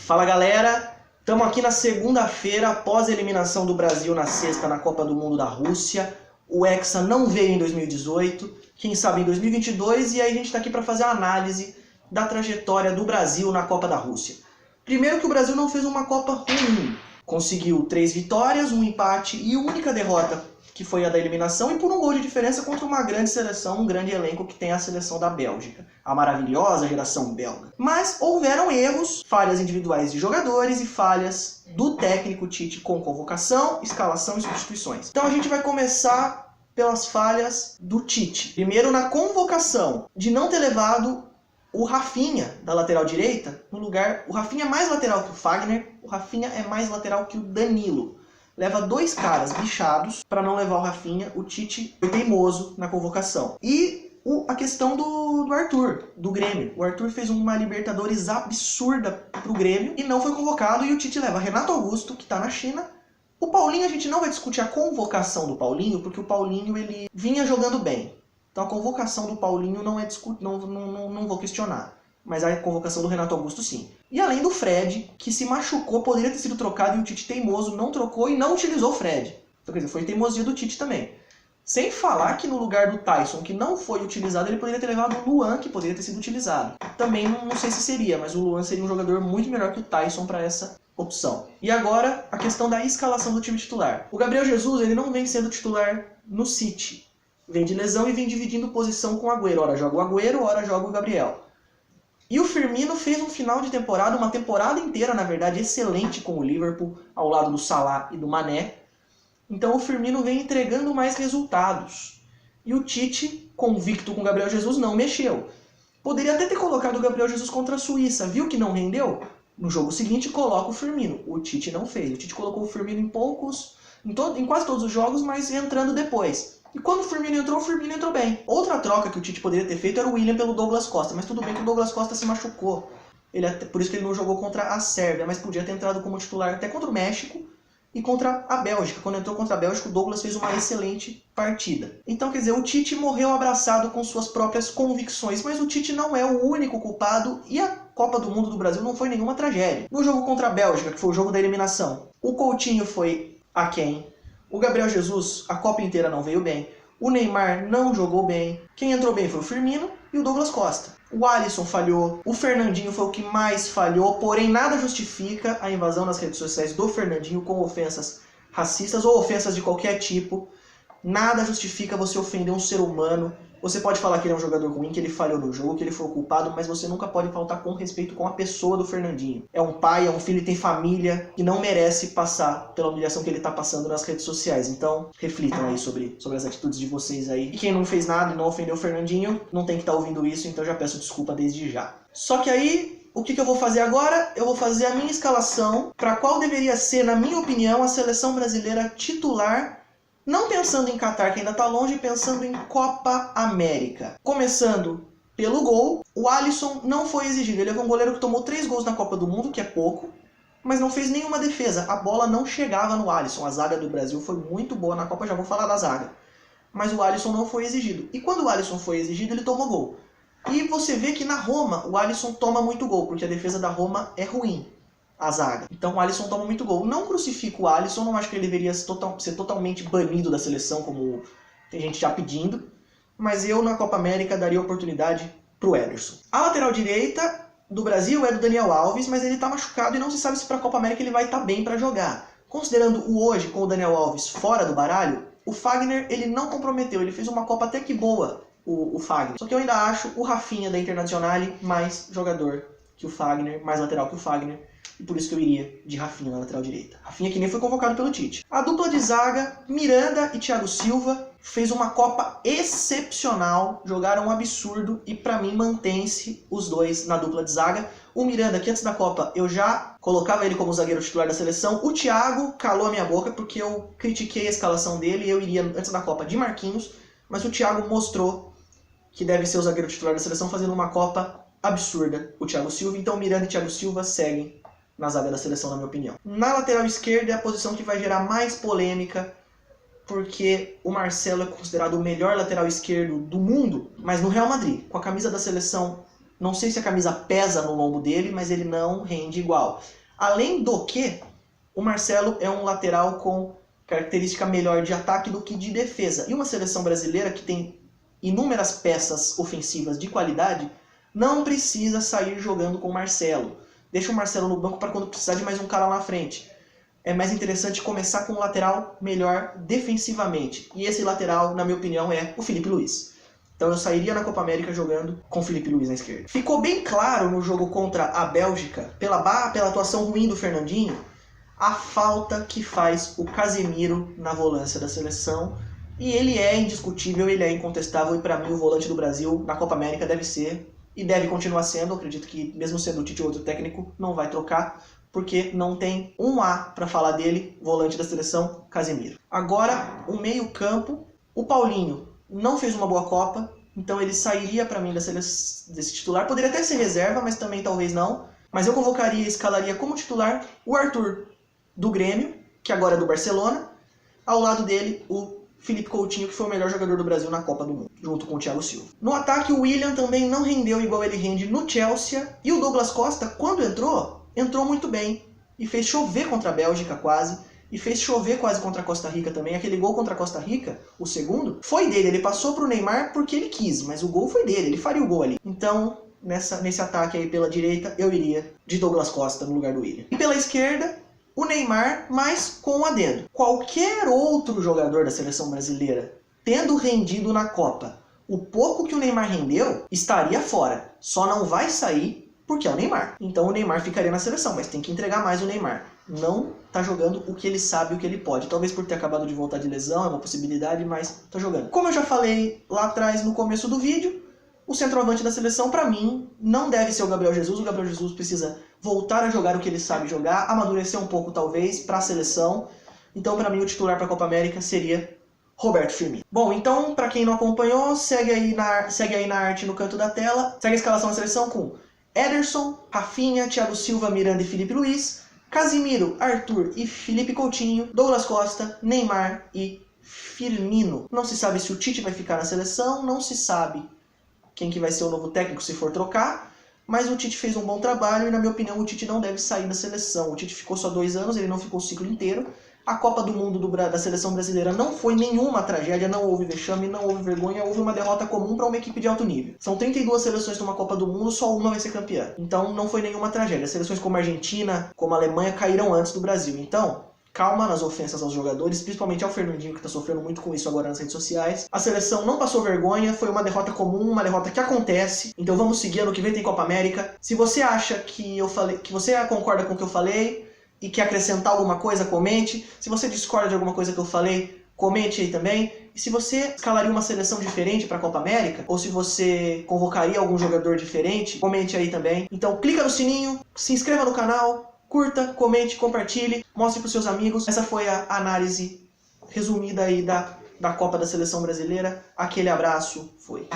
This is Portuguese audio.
Fala galera, estamos aqui na segunda-feira após a eliminação do Brasil na sexta na Copa do Mundo da Rússia. O Hexa não veio em 2018, quem sabe em 2022, e aí a gente está aqui para fazer uma análise da trajetória do Brasil na Copa da Rússia. Primeiro que o Brasil não fez uma Copa ruim, conseguiu 3 vitórias, 1 empate e a única derrota que foi a da eliminação, e por um gol de diferença contra uma grande seleção, um grande elenco que tem a seleção da Bélgica, a maravilhosa geração belga. Mas houveram erros, falhas individuais de jogadores e falhas do técnico Tite com convocação, escalação e substituições. Então a gente vai começar pelas falhas do Tite. Primeiro na convocação, de não ter levado o Rafinha da lateral direita no lugar. O Rafinha é mais lateral que o Fagner, o Rafinha é mais lateral que o Danilo. Leva 2 caras bichados para não levar o Rafinha. O Tite foi teimoso na convocação. E a questão do Arthur, do Grêmio. O Arthur fez uma Libertadores absurda pro Grêmio e não foi convocado. E o Tite leva Renato Augusto, que tá na China. O Paulinho, a gente não vai discutir a convocação do Paulinho, porque o Paulinho ele vinha jogando bem. Então a convocação do Paulinho não é não vou questionar. Mas a convocação do Renato Augusto sim. E além do Fred, que se machucou, poderia ter sido trocado, e o Tite teimoso não trocou e não utilizou o Fred. Então quer dizer, foi teimosia do Tite também. Sem falar que no lugar do Tyson, que não foi utilizado, ele poderia ter levado o Luan, que poderia ter sido utilizado. Também não sei se seria, mas o Luan seria um jogador muito melhor que o Tyson para essa opção. E agora, a questão da escalação do time titular. O Gabriel Jesus ele não vem sendo titular no City. Vem de lesão e vem dividindo posição com o Agüero. Ora joga o Agüero, ora joga o Gabriel. E o Firmino fez um final de temporada, uma temporada inteira, na verdade, excelente com o Liverpool, ao lado do Salah e do Mané. Então o Firmino vem entregando mais resultados. E o Tite, convicto com o Gabriel Jesus, não mexeu. Poderia até ter colocado o Gabriel Jesus contra a Suíça, viu que não rendeu? No jogo seguinte coloca o Firmino. O Tite não fez. O Tite colocou o Firmino em quase todos os jogos, mas entrando depois. E quando o Firmino entrou bem. Outra troca que o Tite poderia ter feito era o William pelo Douglas Costa, mas tudo bem que o Douglas Costa se machucou. Por isso que ele não jogou contra a Sérvia, mas podia ter entrado como titular até contra o México e contra a Bélgica. Quando entrou contra a Bélgica, o Douglas fez uma excelente partida. Então, quer dizer, o Tite morreu abraçado com suas próprias convicções, mas o Tite não é o único culpado e a Copa do Mundo do Brasil não foi nenhuma tragédia. No jogo contra a Bélgica, que foi o jogo da eliminação, o Coutinho foi aquém. O Gabriel Jesus, a Copa inteira não veio bem. O Neymar não jogou bem. Quem entrou bem foi o Firmino e o Douglas Costa. O Alisson falhou. O Fernandinho foi o que mais falhou. Porém, nada justifica a invasão nas redes sociais do Fernandinho com ofensas racistas ou ofensas de qualquer tipo. Nada justifica você ofender um ser humano. Você pode falar que ele é um jogador ruim, que ele falhou no jogo, que ele foi o culpado, mas você nunca pode faltar com respeito com a pessoa do Fernandinho. É um pai, é um filho, tem família, que não merece passar pela humilhação que ele está passando nas redes sociais. Então, reflitam aí sobre as atitudes de vocês aí. E quem não fez nada e não ofendeu o Fernandinho, não tem que estar ouvindo isso, então já peço desculpa desde já. Só que aí, o que eu vou fazer agora? Eu vou fazer a minha escalação para qual deveria ser, na minha opinião, a seleção brasileira titular. Não pensando em Catar, que ainda está longe, pensando em Copa América. Começando pelo gol, o Alisson não foi exigido. Ele é um goleiro que tomou 3 gols na Copa do Mundo, que é pouco, mas não fez nenhuma defesa. A bola não chegava no Alisson. A zaga do Brasil foi muito boa na Copa, já vou falar da zaga. Mas o Alisson não foi exigido. E quando o Alisson foi exigido, ele tomou gol. E você vê que na Roma, o Alisson toma muito gol, porque a defesa da Roma é ruim. A zaga. Então o Alisson toma muito gol. Não crucifico o Alisson, não acho que ele deveria ser totalmente banido da seleção, como tem gente já pedindo, mas eu na Copa América daria oportunidade pro Ederson. A lateral direita do Brasil é do Daniel Alves, mas ele tá machucado e não se sabe se pra Copa América ele vai estar bem para jogar. Considerando o hoje com o Daniel Alves fora do baralho, o Fagner ele não comprometeu, ele fez uma Copa até que boa, o Fagner. Só que eu ainda acho o Rafinha da Internazionale mais jogador que o Fagner, mais lateral que o Fagner. E por isso que eu iria de Rafinha na lateral direita. Rafinha que nem foi convocado pelo Tite. A dupla de zaga, Miranda e Thiago Silva, fez uma Copa excepcional. Jogaram um absurdo e pra mim mantém-se os dois na dupla de zaga. O Miranda, que antes da Copa eu já colocava ele como zagueiro titular da seleção. O Thiago calou a minha boca porque eu critiquei a escalação dele. Eu iria antes da Copa de Marquinhos. Mas o Thiago mostrou que deve ser o zagueiro titular da seleção fazendo uma Copa absurda. O Thiago Silva. Então Miranda e Thiago Silva seguem na zaga da seleção, na minha opinião. Na lateral esquerda é a posição que vai gerar mais polêmica, porque o Marcelo é considerado o melhor lateral esquerdo do mundo, mas no Real Madrid, com a camisa da seleção Não sei se a camisa pesa no lombo dele, mas ele não rende igual. Além do que, o Marcelo é um lateral com característica melhor de ataque do que de defesa. E uma seleção brasileira que tem inúmeras peças ofensivas de qualidade não precisa sair jogando com o Marcelo. Deixa o Marcelo no banco para quando precisar de mais um cara lá na frente. É mais interessante começar com um lateral melhor defensivamente. E esse lateral, na minha opinião, é o Filipe Luís. Então eu sairia na Copa América jogando com o Filipe Luís na esquerda. Ficou bem claro no jogo contra a Bélgica, pela atuação ruim do Fernandinho, a falta que faz o Casemiro na volância da seleção. E ele é indiscutível, ele é incontestável, e para mim o volante do Brasil na Copa América deve ser, e deve continuar sendo. Eu acredito que mesmo sendo o Tite outro técnico, não vai trocar, porque não tem um A para falar dele, volante da seleção, Casemiro. Agora, o meio-campo, o Paulinho não fez uma boa Copa, então ele sairia para mim desse titular. Poderia até ser reserva, mas também talvez não. Mas eu convocaria e escalaria como titular o Arthur, do Grêmio, que agora é do Barcelona. Ao lado dele, o Felipe Coutinho, que foi o melhor jogador do Brasil na Copa do Mundo, junto com o Thiago Silva. No ataque, o William também não rendeu igual ele rende no Chelsea. E o Douglas Costa, quando entrou muito bem. E fez chover contra a Bélgica quase. E fez chover quase contra a Costa Rica também. Aquele gol contra a Costa Rica, o segundo, foi dele. Ele passou pro Neymar porque ele quis, mas o gol foi dele. Ele faria o gol ali. Então, nesse ataque aí pela direita, eu iria de Douglas Costa no lugar do William. E pela esquerda, o Neymar, mas com um adendo. Qualquer outro jogador da seleção brasileira, tendo rendido na Copa o pouco que o Neymar rendeu, estaria fora. Só não vai sair porque é o Neymar. Então o Neymar ficaria na seleção, mas tem que entregar mais o Neymar. Não tá jogando o que ele sabe, o que ele pode. Talvez por ter acabado de voltar de lesão, é uma possibilidade, mas tá jogando. Como eu já falei lá atrás no começo do vídeo, o centroavante da seleção, para mim, não deve ser o Gabriel Jesus. O Gabriel Jesus precisa voltar a jogar o que ele sabe jogar, amadurecer um pouco, talvez, para a seleção. Então, para mim, o titular para a Copa América seria Roberto Firmino. Bom, então, para quem não acompanhou, segue aí na arte no canto da tela. Segue a escalação da seleção com Ederson, Rafinha, Thiago Silva, Miranda e Filipe Luís, Casemiro, Arthur e Felipe Coutinho, Douglas Costa, Neymar e Firmino. Não se sabe se o Tite vai ficar na seleção, não se sabe quem que vai ser o novo técnico se for trocar, mas o Tite fez um bom trabalho e, na minha opinião, o Tite não deve sair da seleção. O Tite ficou só 2 anos, ele não ficou o ciclo inteiro. A Copa do Mundo da seleção brasileira não foi nenhuma tragédia, não houve vexame, não houve vergonha, houve uma derrota comum para uma equipe de alto nível. São 32 seleções numa Copa do Mundo, só uma vai ser campeã. Então não foi nenhuma tragédia. Seleções como a Argentina, como a Alemanha caíram antes do Brasil. Então, calma nas ofensas aos jogadores, principalmente ao Fernandinho, que está sofrendo muito com isso agora nas redes sociais. A seleção não passou vergonha, foi uma derrota comum, uma derrota que acontece. Então vamos seguir, ano que vem tem Copa América. Se você acha que você concorda com o que eu falei e quer acrescentar alguma coisa, comente. Se você discorda de alguma coisa que eu falei, comente aí também. E se você escalaria uma seleção diferente para a Copa América, ou se você convocaria algum jogador diferente, comente aí também. Então clica no sininho, se inscreva no canal, curta, comente, compartilhe, mostre para os seus amigos. Essa foi a análise resumida aí da Copa da Seleção Brasileira. Aquele abraço, foi.